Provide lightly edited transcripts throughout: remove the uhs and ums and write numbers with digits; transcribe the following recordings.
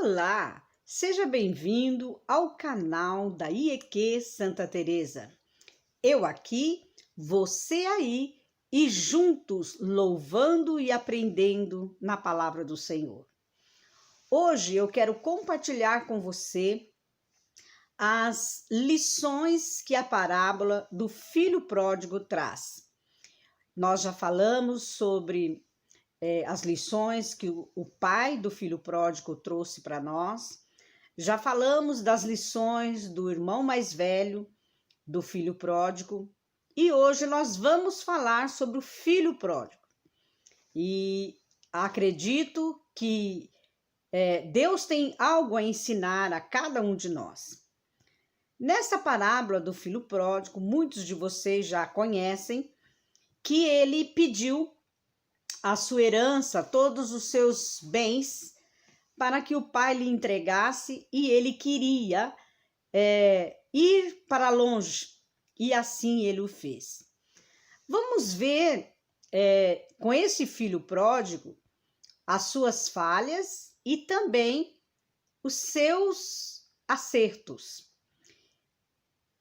Olá, seja bem-vindo ao canal da IEQ Santa Teresa. Eu aqui, você aí e juntos louvando e aprendendo na palavra do Senhor. Hoje eu quero compartilhar com você as lições que a parábola do filho pródigo traz. Nós já falamos sobre as lições que o pai do filho pródigo trouxe para nós. Já falamos das lições do irmão mais velho do filho pródigo. E hoje nós vamos falar sobre o filho pródigo. E acredito que Deus tem algo a ensinar a cada um de nós. Nessa parábola do filho pródigo, muitos de vocês já conhecem que ele pediu a sua herança, todos os seus bens, para que o pai lhe entregasse, e ele queria ir para longe, e assim ele o fez. Vamos ver com esse filho pródigo as suas falhas e também os seus acertos.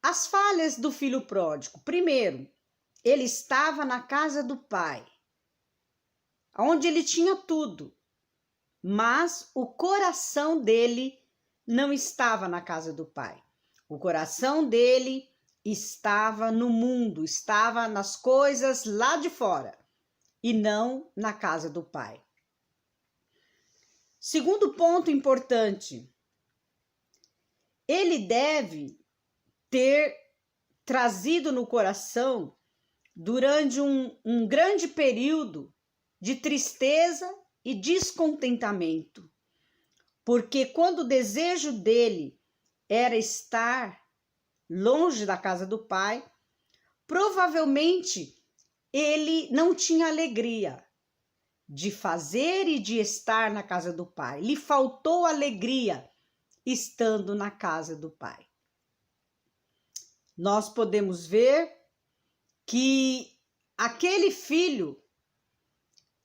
As falhas do filho pródigo. Primeiro, ele estava na casa do pai, onde ele tinha tudo, mas o coração dele não estava na casa do pai. O coração dele estava no mundo, estava nas coisas lá de fora e não na casa do pai. Segundo ponto importante, ele deve ter trazido no coração, durante um grande período de tristeza e descontentamento, porque quando o desejo dele era estar longe da casa do pai, provavelmente ele não tinha alegria de fazer e de estar na casa do pai. Lhe faltou alegria estando na casa do pai. Nós podemos ver que aquele filho,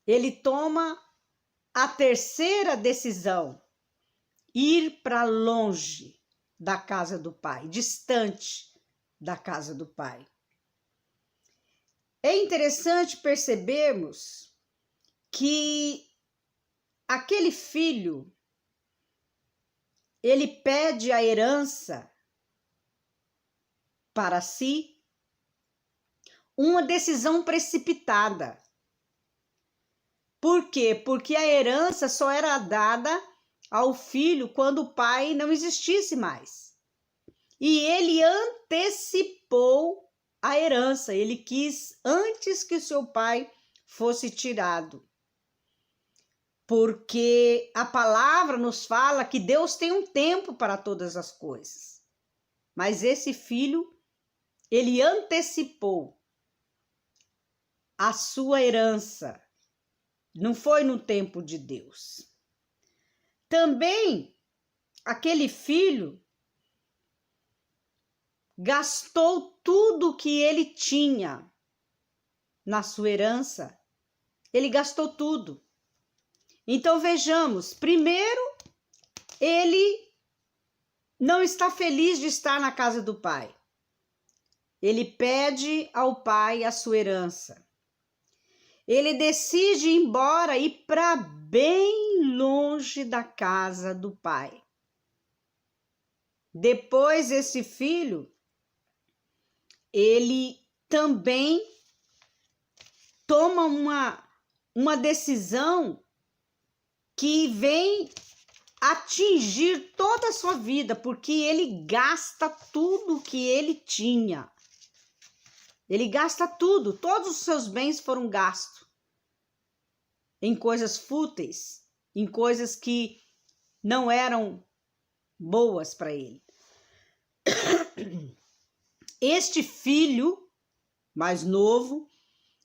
ele toma a terceira decisão, ir para longe da casa do pai, distante da casa do pai. É interessante percebermos que aquele filho, ele pede a herança para si, uma decisão precipitada. Por quê? Porque a herança só era dada ao filho quando o pai não existisse mais. E ele antecipou a herança, ele quis antes que o seu pai fosse tirado. Porque a palavra nos fala que Deus tem um tempo para todas as coisas. Mas esse filho, ele antecipou a sua herança. Não foi no tempo de Deus. Também, aquele filho gastou tudo que ele tinha na sua herança. Ele gastou tudo. Então, vejamos. Primeiro, ele não está feliz de estar na casa do pai. Ele pede ao pai a sua herança. Ele decide ir embora e ir para bem longe da casa do pai. Depois, esse filho, ele também toma uma decisão que vem atingir toda a sua vida, porque ele gasta tudo que ele tinha. Ele gasta tudo, todos os seus bens foram gastos em coisas fúteis, em coisas que não eram boas para ele. Este filho mais novo,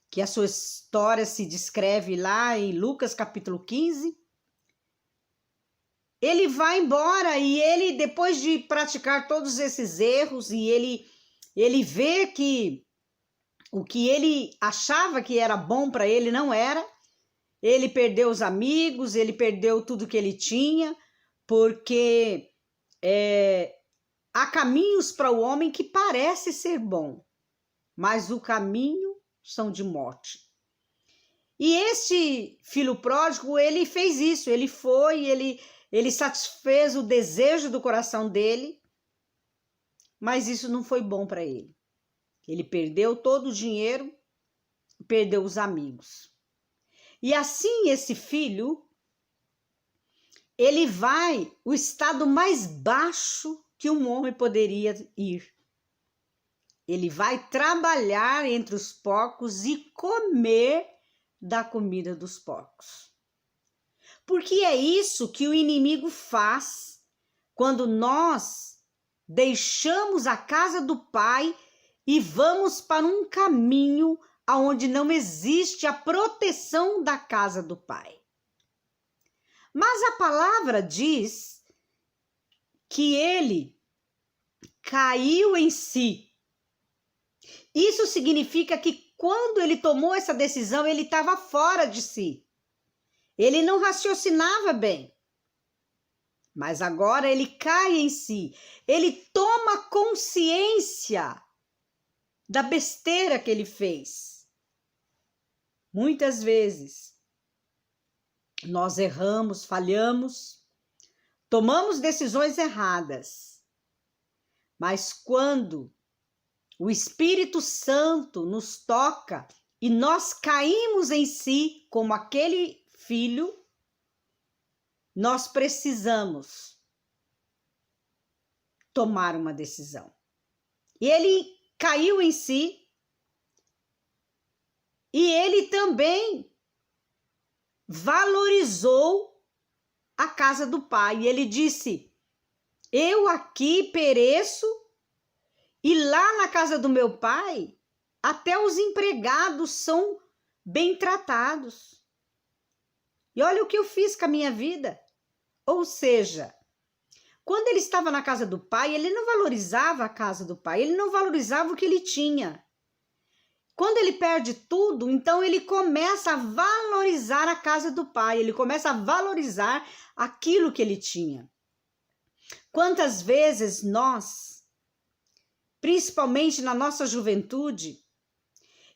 que a sua história se descreve lá em Lucas capítulo 15, ele vai embora e ele, depois de praticar todos esses erros, e ele vê que o que ele achava que era bom para ele não era. Ele perdeu os amigos, ele perdeu tudo que ele tinha, porque há caminhos para o homem que parece ser bom, mas o caminho são de morte. E este filho pródigo, ele fez isso, ele satisfez o desejo do coração dele, mas isso não foi bom para ele. Ele perdeu todo o dinheiro, perdeu os amigos. E assim esse filho, ele vai o estado mais baixo que um homem poderia ir. Ele vai trabalhar entre os porcos e comer da comida dos porcos. Porque é isso que o inimigo faz quando nós deixamos a casa do Pai e vamos para um caminho onde não existe a proteção da casa do Pai. Mas a palavra diz que ele caiu em si. Isso significa que quando ele tomou essa decisão, ele estava fora de si. Ele não raciocinava bem. Mas agora ele cai em si. Ele toma consciência da besteira que ele fez. Muitas vezes nós erramos, falhamos, tomamos decisões erradas. Mas quando o Espírito Santo nos toca e nós caímos em si, como aquele filho, nós precisamos tomar uma decisão. E ele caiu em si e ele também valorizou a casa do Pai. E ele disse: eu aqui pereço, e lá na casa do meu pai, até os empregados são bem tratados. E olha o que eu fiz com a minha vida. Ou seja, quando ele estava na casa do pai, ele não valorizava a casa do pai, ele não valorizava o que ele tinha. Quando ele perde tudo, então ele começa a valorizar a casa do pai, ele começa a valorizar aquilo que ele tinha. Quantas vezes nós, principalmente na nossa juventude,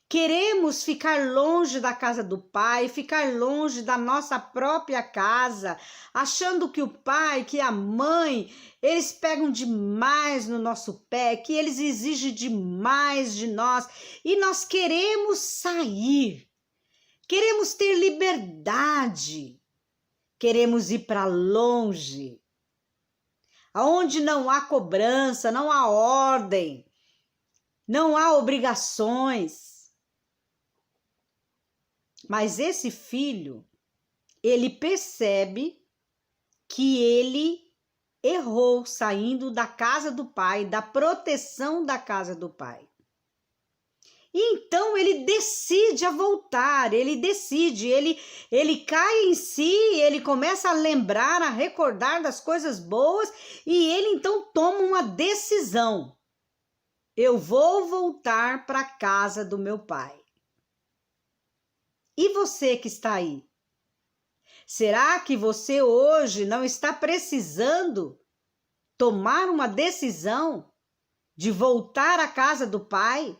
queremos ficar longe da casa do pai, ficar longe da nossa própria casa, achando que o pai, que a mãe, eles pegam demais no nosso pé, que eles exigem demais de nós, e nós queremos sair, queremos ter liberdade, queremos ir para longe, aonde não há cobrança, não há ordem, não há obrigações. Mas esse filho, ele percebe que ele errou saindo da casa do pai, da proteção da casa do pai. E então ele decide a voltar, ele cai em si, ele começa a lembrar, a recordar das coisas boas e ele então toma uma decisão. Eu vou voltar para a casa do meu pai. E você que está aí? Será que você hoje não está precisando tomar uma decisão de voltar à casa do Pai?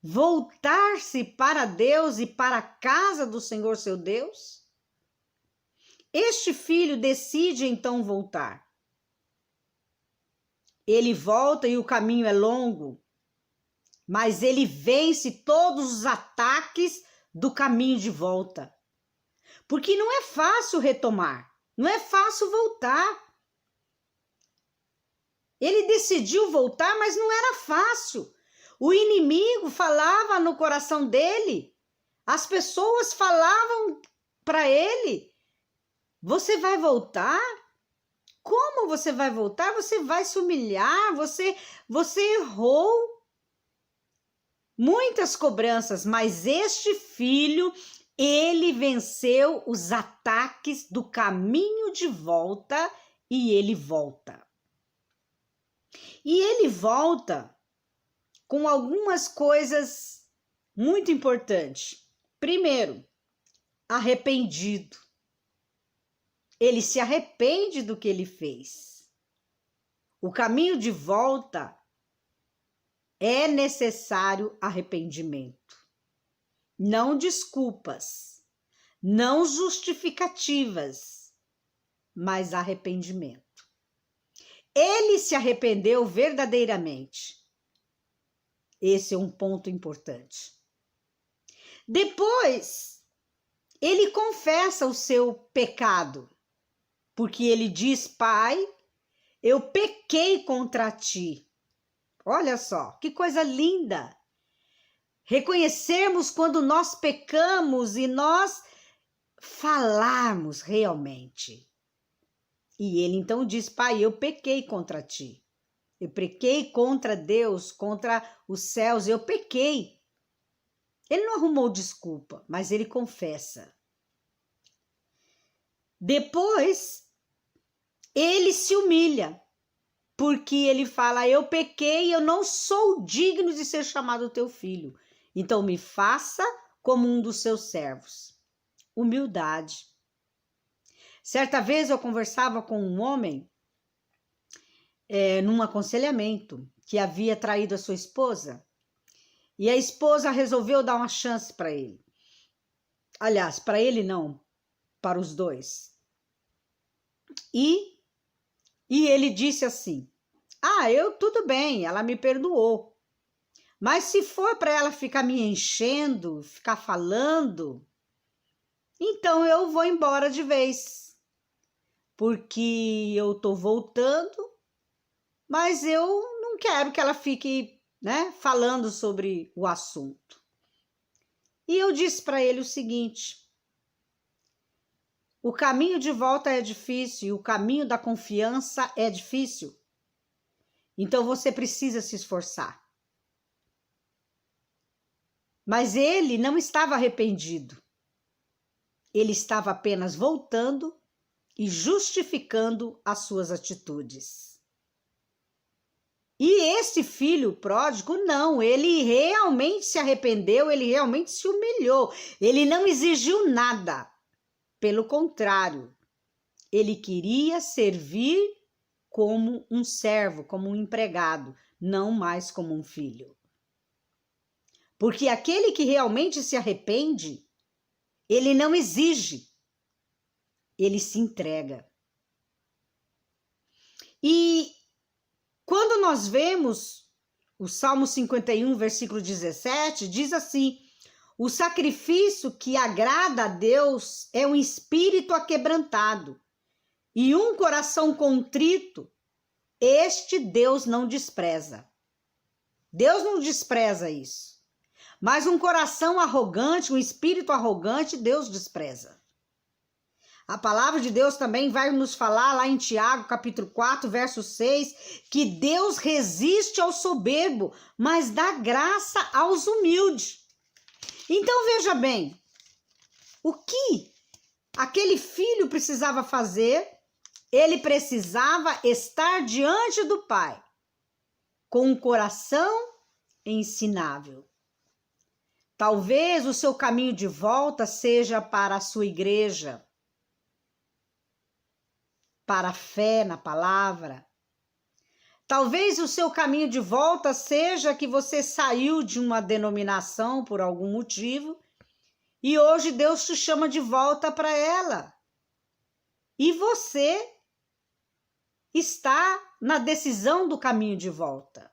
Voltar-se para Deus e para a casa do Senhor seu Deus? Este filho decide então voltar. Ele volta e o caminho é longo, mas ele vence todos os ataques do caminho de volta. Porque não é fácil retomar, não é fácil voltar. Ele decidiu voltar, mas não era fácil. O inimigo falava no coração dele, as pessoas falavam para ele: você vai voltar? Como você vai voltar? Você vai se humilhar, você errou. Muitas cobranças, mas este filho, ele venceu os ataques do caminho de volta e ele volta. E ele volta com algumas coisas muito importantes. Primeiro, arrependido. ele se arrepende do que ele fez. O caminho de volta é necessário arrependimento. Não desculpas, não justificativas, mas arrependimento. Ele se arrependeu verdadeiramente. Esse é um ponto importante. Depois, ele confessa o seu pecado, porque ele diz: Pai, eu pequei contra ti. Olha só, que coisa linda! Reconhecermos quando nós pecamos e nós falarmos realmente. E ele então diz: Pai, eu pequei contra ti. Eu pequei contra Deus, contra os céus, eu pequei. Ele não arrumou desculpa, mas ele confessa. Depois, ele se humilha, porque ele fala: eu pequei, eu não sou digno de ser chamado teu filho. Então me faça como um dos seus servos. Humildade. Certa vez eu conversava com um homem num aconselhamento que havia traído a sua esposa, e a esposa resolveu dar uma chance para ele. Aliás, para ele não, para os dois. E ele disse assim: tudo bem, ela me perdoou. Mas se for para ela ficar me enchendo, ficar falando, então eu vou embora de vez. Porque eu tô voltando, mas eu não quero que ela fique, falando sobre o assunto. E eu disse para ele o seguinte: o caminho de volta é difícil e o caminho da confiança é difícil. Então você precisa se esforçar. Mas ele não estava arrependido. Ele estava apenas voltando e justificando as suas atitudes. E esse filho pródigo, não, ele realmente se arrependeu, ele realmente se humilhou, ele não exigiu nada. Pelo contrário, ele queria servir como um servo, como um empregado, não mais como um filho. Porque aquele que realmente se arrepende, ele não exige, ele se entrega. E quando nós vemos o Salmo 51, versículo 17, diz assim: o sacrifício que agrada a Deus é um espírito aquebrantado e um coração contrito, este Deus não despreza. Deus não despreza isso. Mas um coração arrogante, um espírito arrogante, Deus despreza. A palavra de Deus também vai nos falar lá em Tiago, capítulo 4, verso 6, que Deus resiste ao soberbo, mas dá graça aos humildes. Então veja bem, o que aquele filho precisava fazer? Ele precisava estar diante do Pai, com um coração ensinável. Talvez o seu caminho de volta seja para a sua igreja, para a fé na palavra. Talvez o seu caminho de volta seja que você saiu de uma denominação por algum motivo e hoje Deus te chama de volta para ela. E você está na decisão do caminho de volta.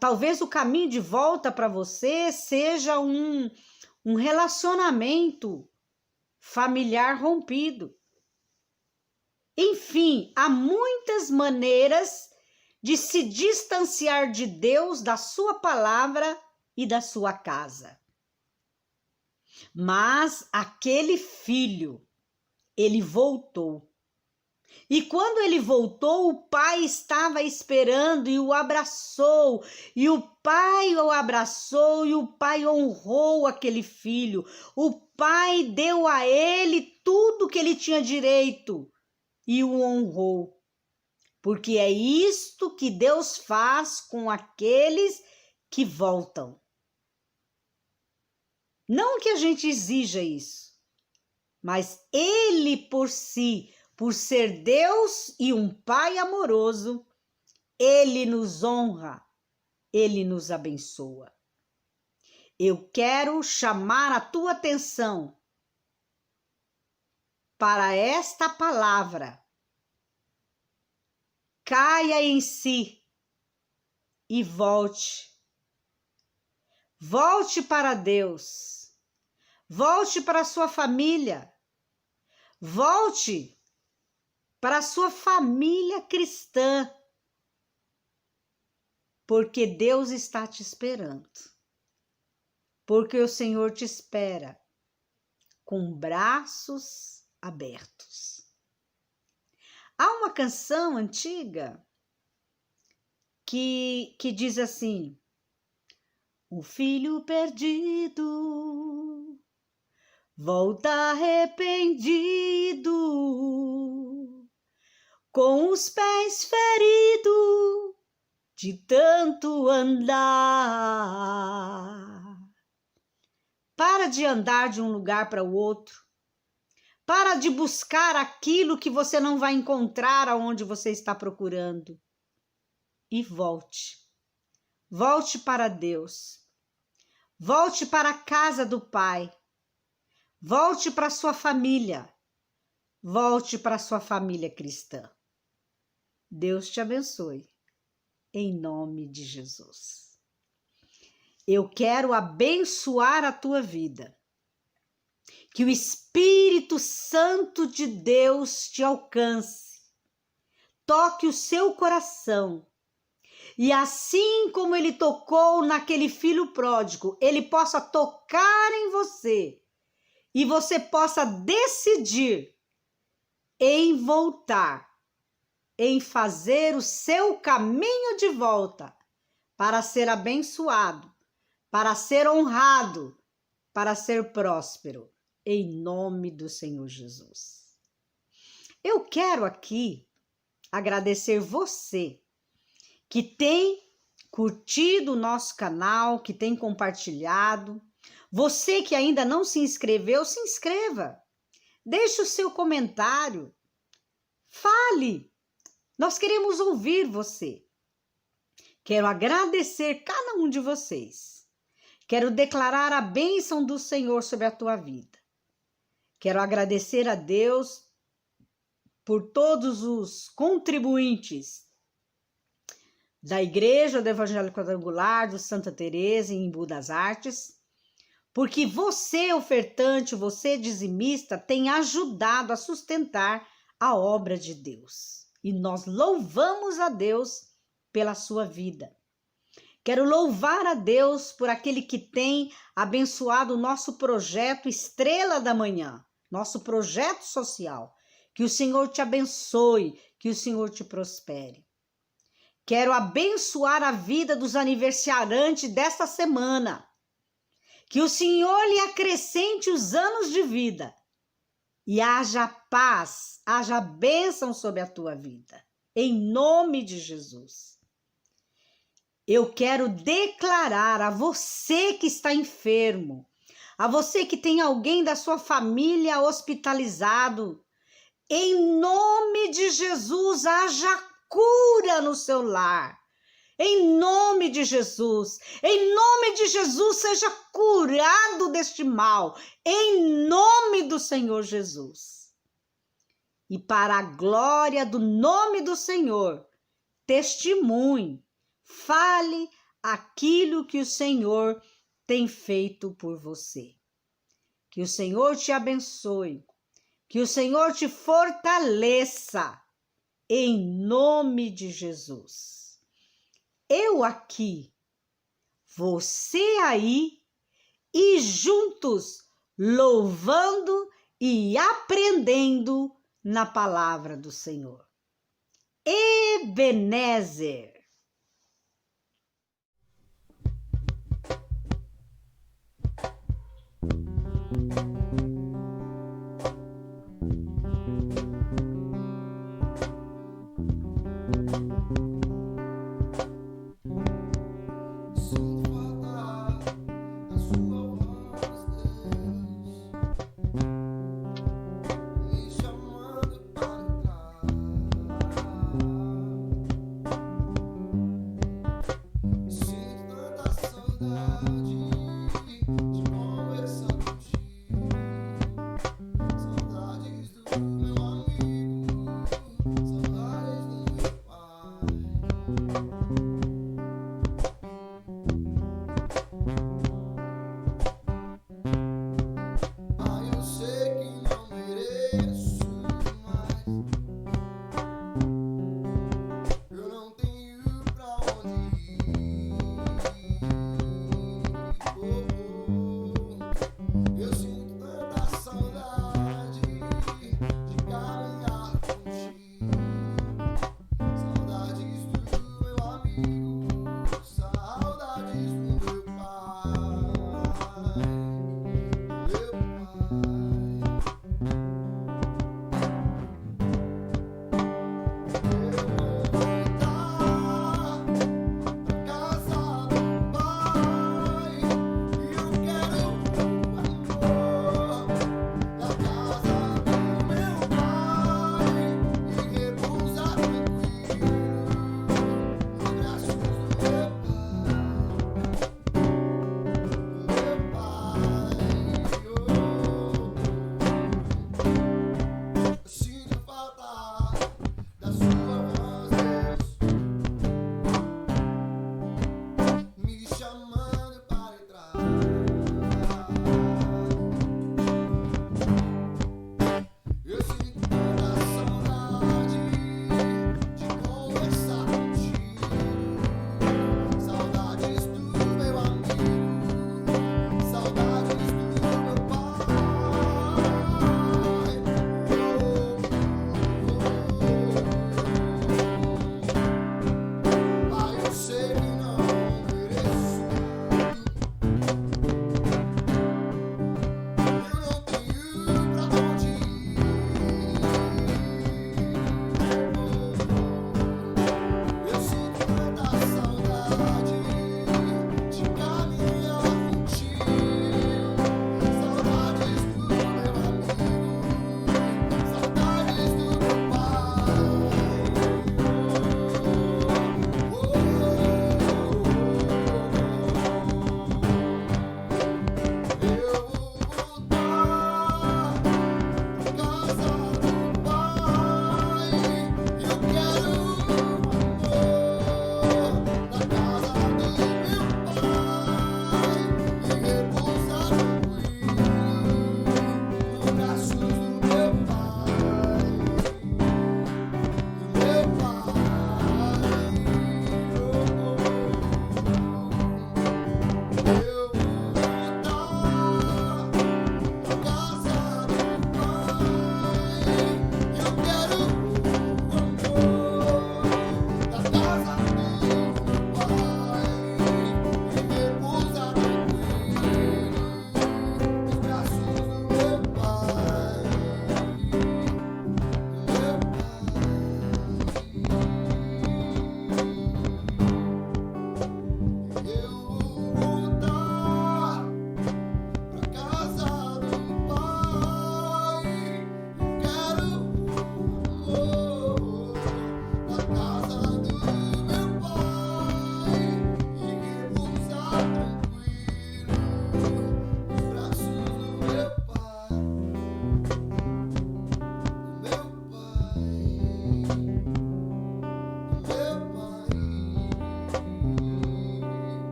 Talvez o caminho de volta para você seja um relacionamento familiar rompido. Enfim, há muitas maneiras de se distanciar de Deus, da sua palavra e da sua casa. Mas aquele filho, ele voltou. E quando ele voltou, o pai estava esperando e o abraçou. E o pai o abraçou e o pai honrou aquele filho. O pai deu a ele tudo que ele tinha direito e o honrou. Porque é isto que Deus faz com aqueles que voltam. Não que a gente exija isso, mas Ele por si, por ser Deus e um Pai amoroso, Ele nos honra, Ele nos abençoa. Eu quero chamar a tua atenção para esta palavra. Caia em si e volte. Volte para Deus. Volte para a sua família. Volte para a sua família cristã. Porque Deus está te esperando. Porque o Senhor te espera com braços abertos. Há uma canção antiga que diz assim: o filho perdido volta arrependido, com os pés feridos de tanto andar. Para de andar de um lugar para o outro. Para de buscar aquilo que você não vai encontrar aonde você está procurando. E volte. Volte para Deus. Volte para a casa do Pai. Volte para a sua família. Volte para a sua família cristã. Deus te abençoe. Em nome de Jesus. Eu quero abençoar a tua vida. Que o Espírito Santo de Deus te alcance. Toque o seu coração. E assim como ele tocou naquele filho pródigo, ele possa tocar em você. E você possa decidir em voltar, em fazer o seu caminho de volta para ser abençoado, para ser honrado, para ser próspero, em nome do Senhor Jesus. Eu quero aqui agradecer você que tem curtido o nosso canal, que tem compartilhado. Você que ainda não se inscreveu, se inscreva. Deixe o seu comentário. Fale. Nós queremos ouvir você. Quero agradecer cada um de vocês. Quero declarar a bênção do Senhor sobre a tua vida. Quero agradecer a Deus por todos os contribuintes da Igreja do Evangelho Quadrangular do Santa Teresa em Embu das Artes, porque você, ofertante, você, dizimista, tem ajudado a sustentar a obra de Deus. E nós louvamos a Deus pela sua vida. Quero louvar a Deus por aquele que tem abençoado o nosso projeto Estrela da Manhã, nosso projeto social. Que o Senhor te abençoe, que o Senhor te prospere. Quero abençoar a vida dos aniversariantes desta semana. Que o Senhor lhe acrescente os anos de vida. E haja paz, haja bênção sobre a tua vida. Em nome de Jesus. Eu quero declarar a você que está enfermo, a você que tem alguém da sua família hospitalizado, em nome de Jesus, haja cura no seu lar. Em nome de Jesus, seja curado deste mal, em nome do Senhor Jesus. E para a glória do nome do Senhor, testemunhe, fale aquilo que o Senhor tem feito por você. Que o Senhor te abençoe, que o Senhor te fortaleça, em nome de Jesus. Eu aqui, você aí, e juntos louvando e aprendendo na palavra do Senhor. Ebenezer.